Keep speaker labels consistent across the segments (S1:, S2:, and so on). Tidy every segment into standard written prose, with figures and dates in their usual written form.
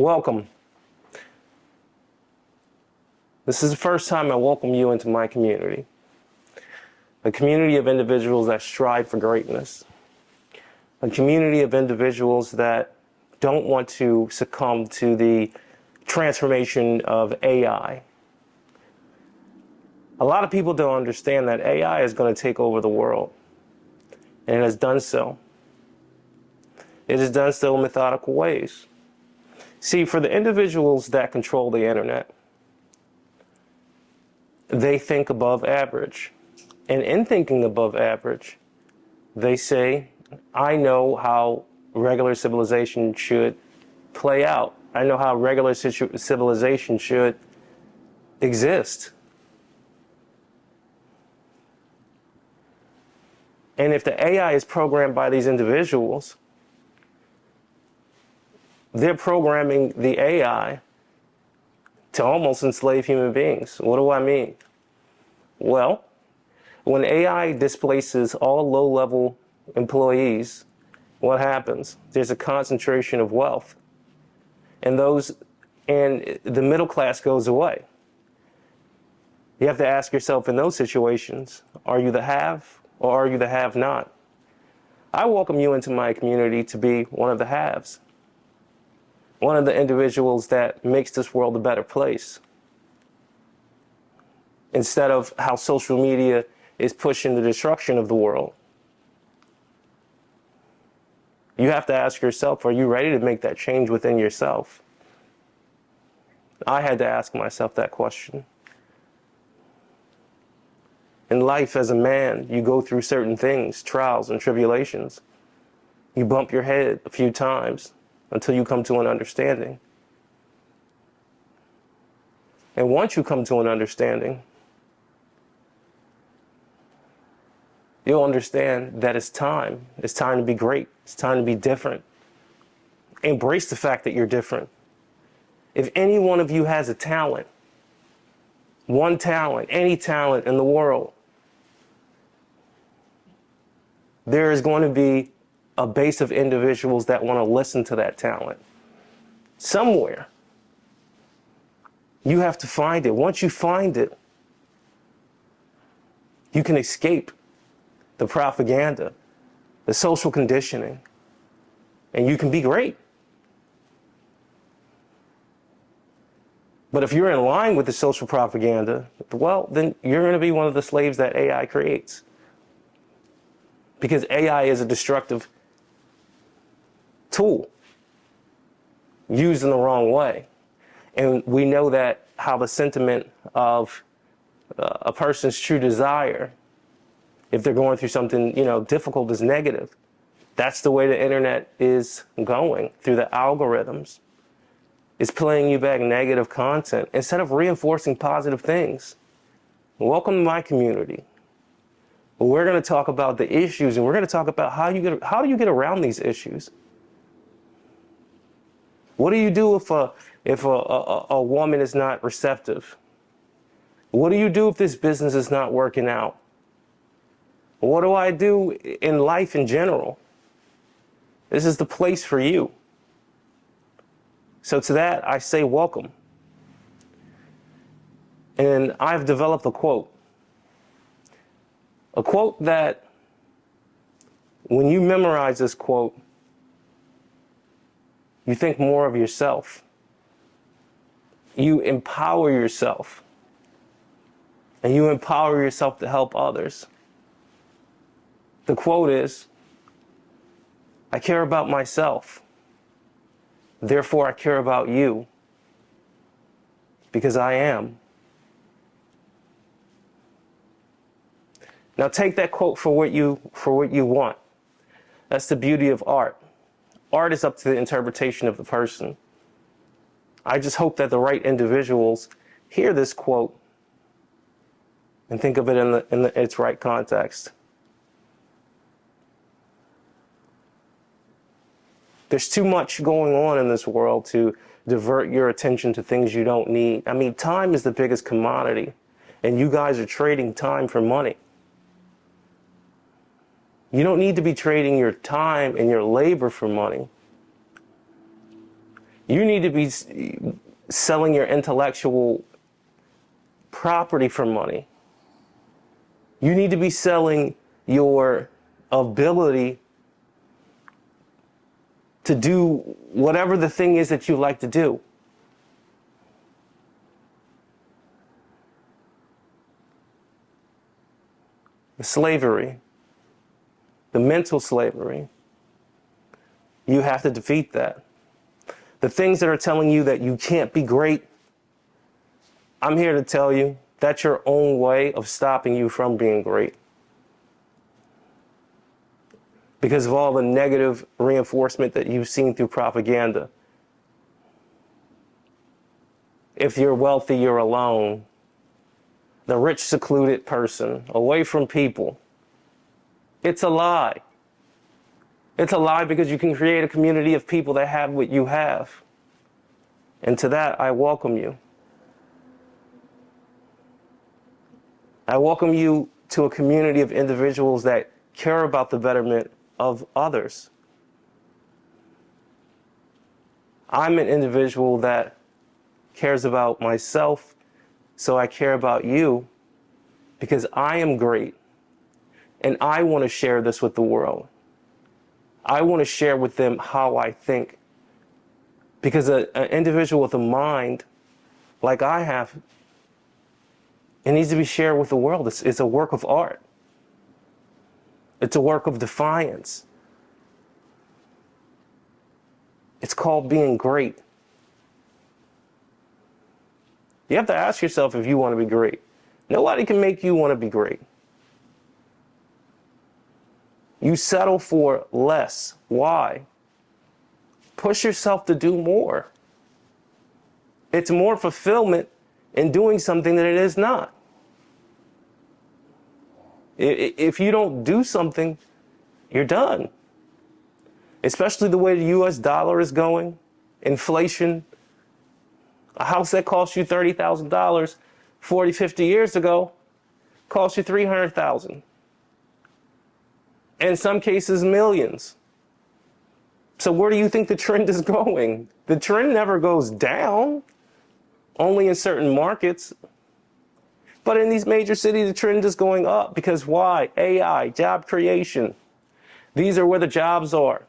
S1: Welcome. This is the first time I welcome you into my community. A community of individuals that strive for greatness. A community of individuals that don't want to succumb to the transformation of AI. A lot of people don't understand that AI is going to take over the world. And it has done so. It has done so in methodical ways. See, for the individuals that control the internet, they think above average. And in thinking above average, they say, I know how regular civilization should play out. I know how regular civilization should exist. And if the AI is programmed by these individuals, they're programming the AI to almost enslave human beings. What do I mean? Well, when AI displaces all low-level employees, what happens? There's a concentration of wealth. And the middle class goes away. You have to ask yourself in those situations, are you the have or are you the have not? I welcome you into my community to be one of the haves. One of the individuals that makes this world a better place. Instead of how social media is pushing the destruction of the world. You have to ask yourself, are you ready to make that change within yourself? I had to ask myself that question. In life as a man, you go through certain things, trials and tribulations. You bump your head a few times until you come to an understanding. And once you come to an understanding, you'll understand that it's time. It's time to be great. It's time to be different. Embrace the fact that you're different. If any one of you has a talent, one talent, any talent in the world, there is going to be a base of individuals that want to listen to that talent. Somewhere. You have to find it. Once you find it, you can escape the propaganda, the social conditioning, and you can be great. But if you're in line with the social propaganda, well, then you're going to be one of the slaves that AI creates. Because AI is a destructive tool used in the wrong way. And we know that how the sentiment of a person's true desire, if they're going through something, difficult, is negative. That's the way the internet is going through the algorithms. It's playing you back negative content instead of reinforcing positive things. Welcome to my community. We're going to talk about the issues, and we're going to talk about how do you get around these issues. What do you do if a woman is not receptive? What do you do if this business is not working out? What do I do in life in general? This is the place for you. So to that, I say welcome. And I've developed a quote. A quote that, when you memorize this quote, you think more of yourself. You empower yourself. And you empower yourself to help others. The quote is, I care about myself. Therefore, I care about you. Because I am. Now take that quote for what you want. That's the beauty of art. Art is up to the interpretation of the person. I just hope that the right individuals hear this quote and think of it in its right context. There's too much going on in this world to divert your attention to things you don't need. I mean, time is the biggest commodity, and you guys are trading time for money. You don't need to be trading your time and your labor for money. You need to be selling your intellectual property for money. You need to be selling your ability to do whatever the thing is that you like to do. The slavery, the mental slavery, you have to defeat that. The things that are telling you that you can't be great, I'm here to tell you that's your own way of stopping you from being great. Because of all the negative reinforcement that you've seen through propaganda. If you're wealthy, you're alone. The rich, secluded person, away from people. It's a lie. It's a lie because you can create a community of people that have what you have. And to that, I welcome you. I welcome you to a community of individuals that care about the betterment of others. I'm an individual that cares about myself, so I care about you because I am great and I want to share this with the world. I want to share with them how I think because an individual with a mind like I have, it needs to be shared with the world. It's a work of art. It's a work of defiance. It's called being great. You have to ask yourself if you want to be great. Nobody can make you want to be great. You settle for less. Why? Push yourself to do more. It's more fulfillment in doing something than it is not. If you don't do something, you're done. Especially the way the US dollar is going, inflation. A house that cost you $30,000 40, 50 years ago cost you $300,000. In some cases, millions. So where do you think the trend is going? The trend never goes down, only in certain markets. But in these major cities, the trend is going up because why? AI, job creation. These are where the jobs are.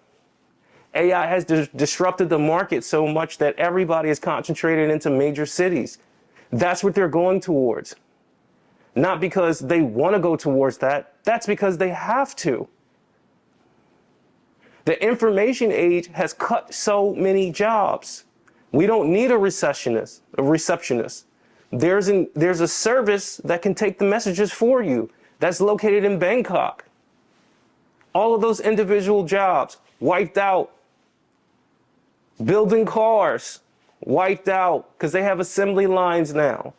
S1: AI has disrupted the market so much that everybody is concentrated into major cities. That's what they're going towards. Not because they want to go towards that. That's because they have to. The information age has cut so many jobs. We don't need a receptionist. There's a service that can take the messages for you that's located in Bangkok. All of those individual jobs wiped out. Building cars wiped out because they have assembly lines now.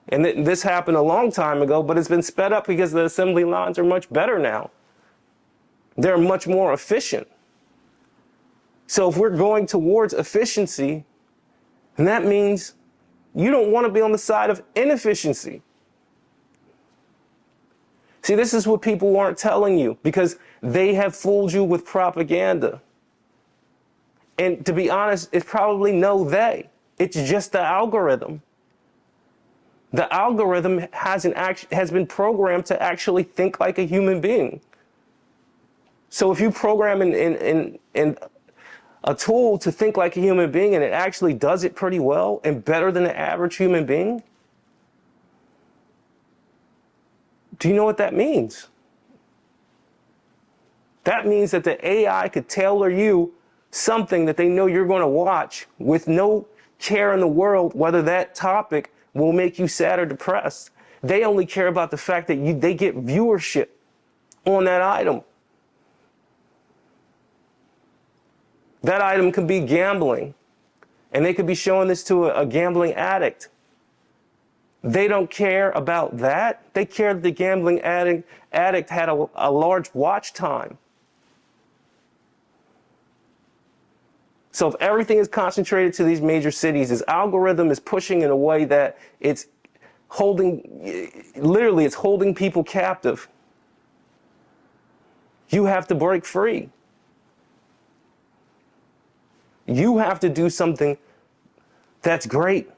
S1: And this happened a long time ago, but it's been sped up because the assembly lines are much better now. They're much more efficient. So if we're going towards efficiency, then that means you don't want to be on the side of inefficiency. See, this is what people aren't telling you because they have fooled you with propaganda. And to be honest, it's probably no they. It's just the algorithm. The algorithm has been programmed to actually think like a human being. So if you program in a tool to think like a human being and it actually does it pretty well and better than the average human being, do you know what that means? That means that the AI could tailor you something that they know you're going to watch with no care in the world whether that topic will make you sad or depressed. They only care about the fact that they get viewership on that item. That item could be gambling, and they could be showing this to a gambling addict. They don't care about that. They care that the gambling addict had a large watch time. So if everything is concentrated to these major cities, this algorithm is pushing in a way that it's literally it's holding people captive. You have to break free. You have to do something that's great.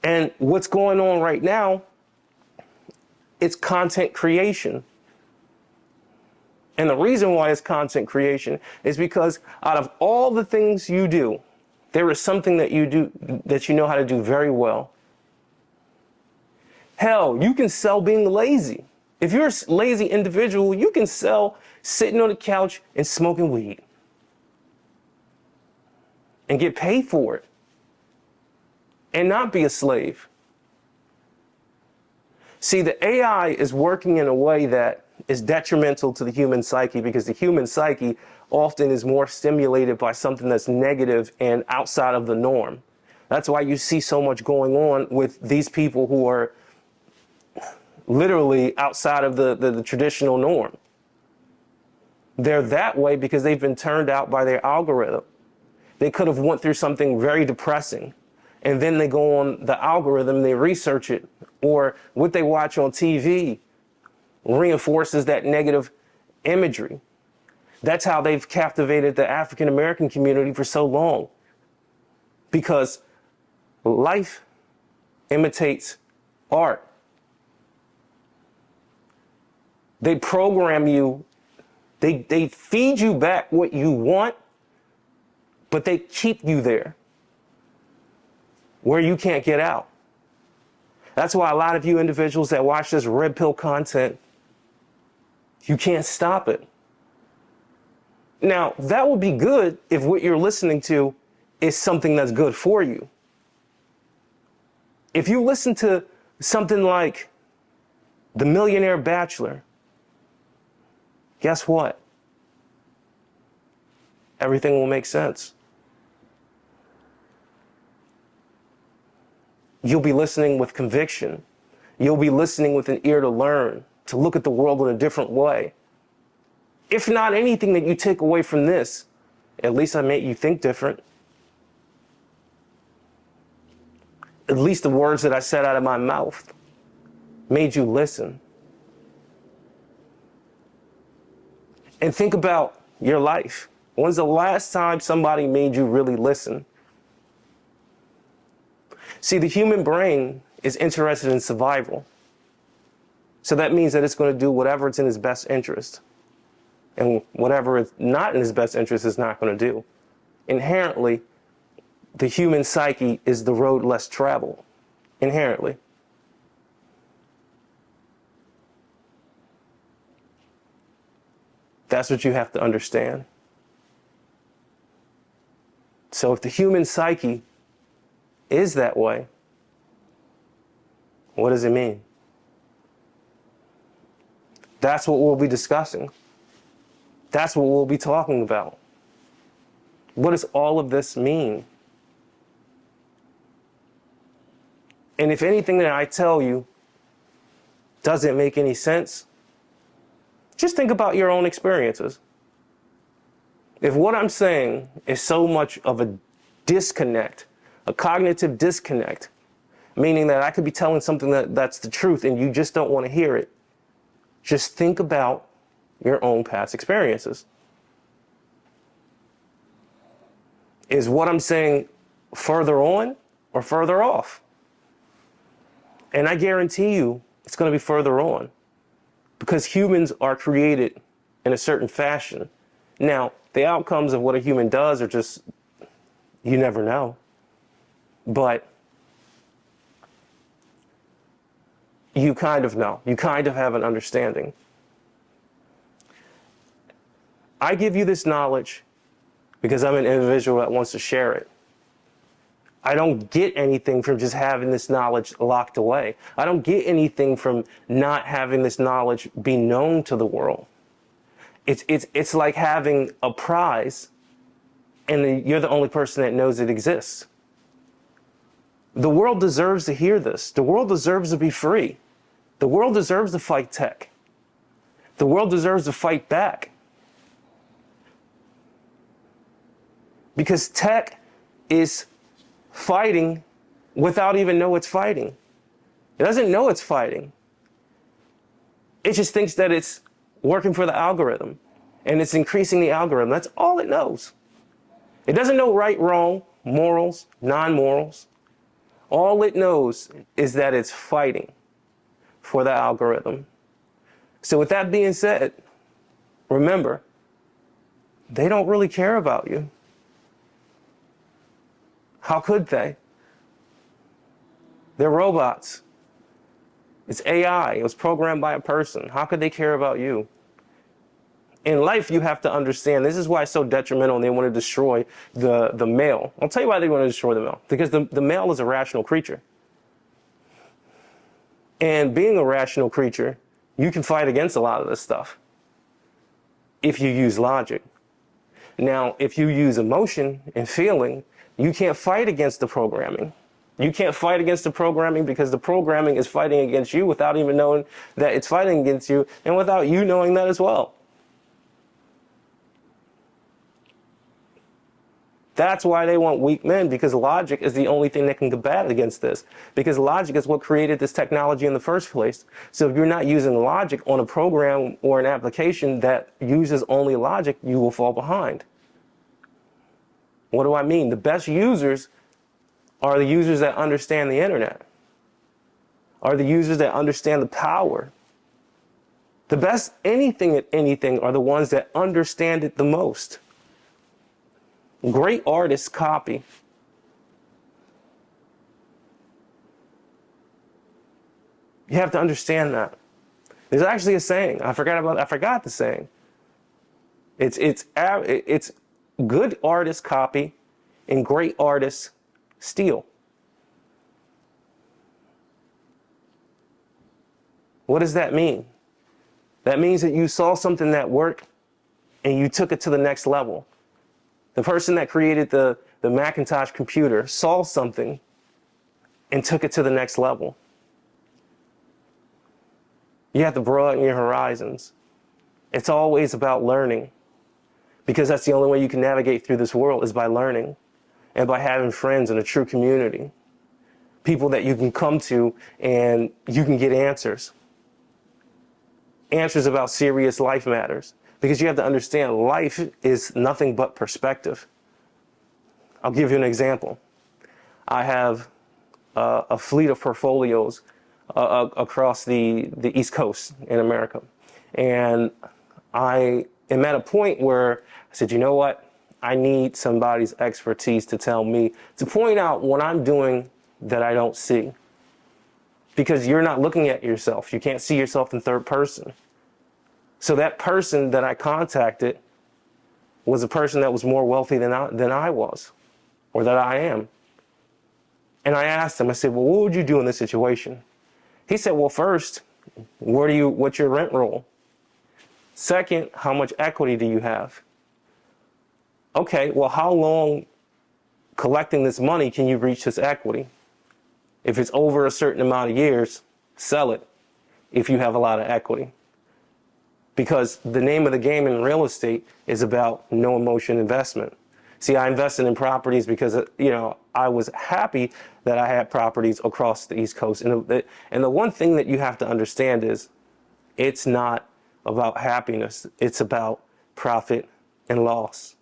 S1: And what's going on right now, it's content creation. And the reason why it's content creation is because out of all the things you do, there is something that you do that you know how to do very well. Hell, you can sell being lazy. If you're a lazy individual, you can sell sitting on the couch and smoking weed and get paid for it and not be a slave. See, the AI is working in a way that is detrimental to the human psyche, because the human psyche often is more stimulated by something that's negative and outside of the norm. That's why you see so much going on with these people who are literally outside of the traditional norm. They're that way because they've been turned out by their algorithm. They could have went through something very depressing, and then they go on the algorithm, they research it, or what they watch on TV reinforces that negative imagery. That's how they've captivated the African American community for so long, because life imitates art. They program you, they feed you back what you want, but they keep you there where you can't get out. That's why a lot of you individuals that watch this red pill content, you can't stop it. Now, that would be good if what you're listening to is something that's good for you. If you listen to something like The Millionaire Bachelor, guess what? Everything will make sense. You'll be listening with conviction. You'll be listening with an ear to learn, to look at the world in a different way. If not anything that you take away from this, at least I made you think different. At least the words that I said out of my mouth made you listen. And think about your life. When's the last time somebody made you really listen? See, the human brain is interested in survival. So that means that it's going to do whatever it's in its best interest. And whatever is not in its best interest is not going to do. Inherently, the human psyche is the road less traveled. Inherently. That's what you have to understand. So if the human psyche is that way, what does it mean? That's what we'll be discussing. That's what we'll be talking about. What does all of this mean? And if anything that I tell you doesn't make any sense, just think about your own experiences. If what I'm saying is so much of a disconnect, a cognitive disconnect, meaning that I could be telling something that's the truth and you just don't want to hear it, just think about your own past experiences. Is what I'm saying further on or further off? And I guarantee you it's going to be further on, because humans are created in a certain fashion. Now, the outcomes of what a human does are just, you never know. But you kind of know. You kind of have an understanding. I give you this knowledge because I'm an individual that wants to share it. I don't get anything from just having this knowledge locked away. I don't get anything from not having this knowledge be known to the world. It's like having a prize and you're the only person that knows it exists. The world deserves to hear this. The world deserves to be free. The world deserves to fight tech. The world deserves to fight back. Because tech is fighting without even know it's fighting. It doesn't know it's fighting. It just thinks that it's working for the algorithm and it's increasing the algorithm. That's all it knows. It doesn't know right, wrong, morals, non-morals. All it knows is that it's fighting for the algorithm. So with that being said, remember, they don't really care about you. How could they? They're robots. It's AI. It was programmed by a person. How could they care about you? In life, you have to understand, this is why it's so detrimental and they want to destroy the male. I'll tell you why they want to destroy the male. Because the male is a rational creature. And being a rational creature, you can fight against a lot of this stuff if you use logic. Now, if you use emotion and feeling, you can't fight against the programming. You can't fight against the programming because the programming is fighting against you without even knowing that it's fighting against you and without you knowing that as well. That's why they want weak men, because logic is the only thing that can combat against this. Because logic is what created this technology in the first place. So if you're not using logic on a program or an application that uses only logic, you will fall behind. What do I mean? The best users are the users that understand the internet, are the users that understand the power. The best anything at anything are the ones that understand it the most. Great artists copy. You have to understand that. There's actually a saying. I forgot the saying. It's good artists copy and great artists steal. What does that mean? That means that you saw something that worked and you took it to the next level. The person that created the Macintosh computer saw something and took it to the next level. You have to broaden your horizons. It's always about learning, because that's the only way you can navigate through this world is by learning and by having friends in a true community. People that you can come to and you can get answers. Answers about serious life matters. Because you have to understand, life is nothing but perspective. I'll give you an example. I have a fleet of portfolios across the East Coast in America. And I am at a point where I said, you know what? I need somebody's expertise to tell me, to point out what I'm doing that I don't see. Because you're not looking at yourself. You can't see yourself in third person. So that person that I contacted was a person that was more wealthy than I was, or that I am. And I asked him, I said, well, what would you do in this situation? He said, well, first, what's your rent roll? Second, how much equity do you have? Okay, well, how long collecting this money can you reach this equity? If it's over a certain amount of years, sell it if you have a lot of equity. Because the name of the game in real estate is about no emotion investment. See, I invested in properties because, I was happy that I had properties across the East Coast. And the one thing that you have to understand is it's not about happiness. It's about profit and loss.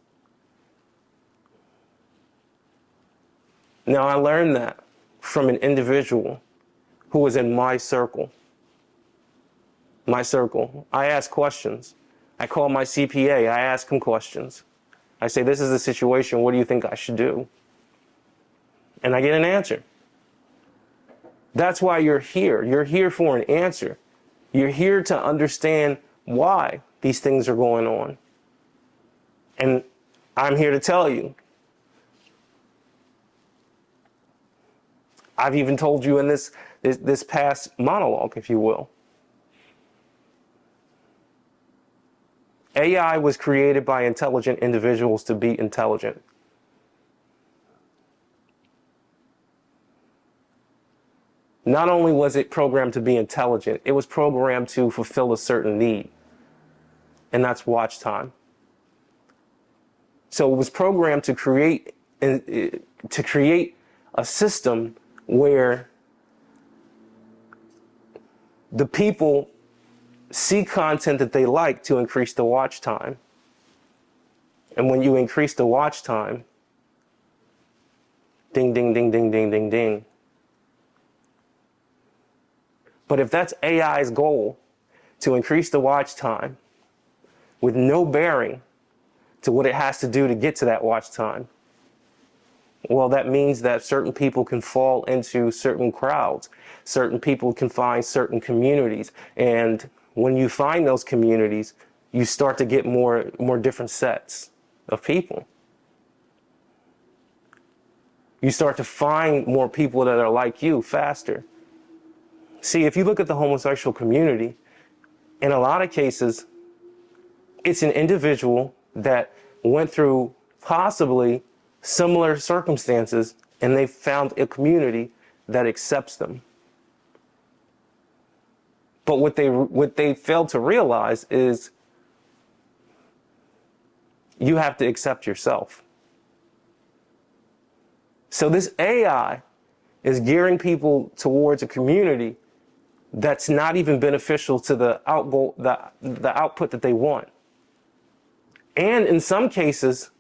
S1: Now, I learned that from an individual who was in my circle. I ask questions. I call my CPA. I ask him questions. I say, this is the situation. What do you think I should do? And I get an answer. That's why you're here. You're here for an answer. You're here to understand why these things are going on. And I'm here to tell you. I've even told you in this past monologue, if you will. AI was created by intelligent individuals to be intelligent. Not only was it programmed to be intelligent, it was programmed to fulfill a certain need, and that's watch time. So it was programmed to create a system where the people see content that they like to increase the watch time. And when you increase the watch time, Ding, ding, ding, ding, ding, ding, ding. But if that's AI's goal, to increase the watch time with no bearing to what it has to do to get to that watch time, well, that means that certain people can fall into certain crowds. Certain people can find certain communities. And when you find those communities, you start to get more different sets of people. You start to find more people that are like you faster. See, if you look at the homosexual community, in a lot of cases, it's an individual that went through possibly similar circumstances and they found a community that accepts them. But what they fail to realize is you have to accept yourself. So this AI is gearing people towards a community that's not even beneficial to the output that they want. And in some cases,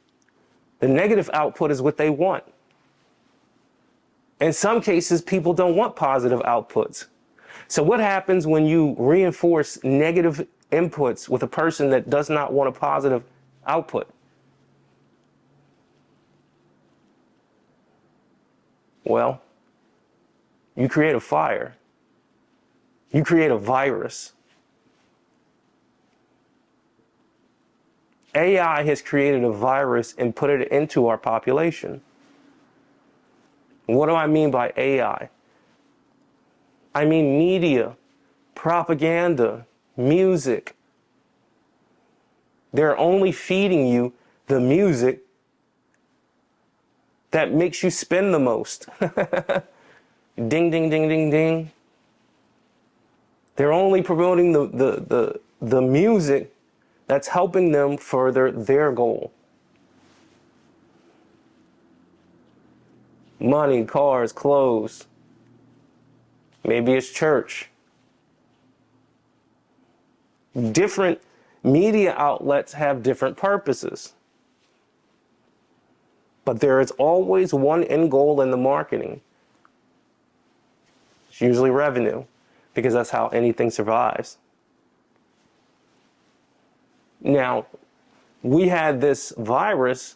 S1: the negative output is what they want. In some cases, people don't want positive outputs. So what happens when you reinforce negative inputs with a person that does not want a positive output? Well, you create a fire. You create a virus. AI has created a virus and put it into our population. What do I mean by AI? I mean media, propaganda, music. They're only feeding you the music that makes you spend the most. Ding, ding, ding, ding, ding. They're only promoting the music that's helping them further their goal. Money, cars, clothes. Maybe it's church. Different media outlets have different purposes. But there is always one end goal in the marketing. It's usually revenue, because that's how anything survives. Now, we had this virus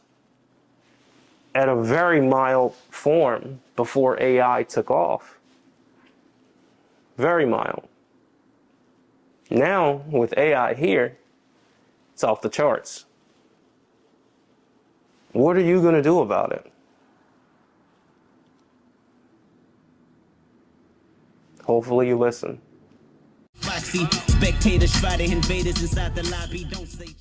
S1: at a very mild form before AI took off. Very mild. Now, with AI here, it's off the charts. What are you going to do about it? Hopefully you listen.
S2: Foxy, spectators try to invade us inside the lobby. Don't say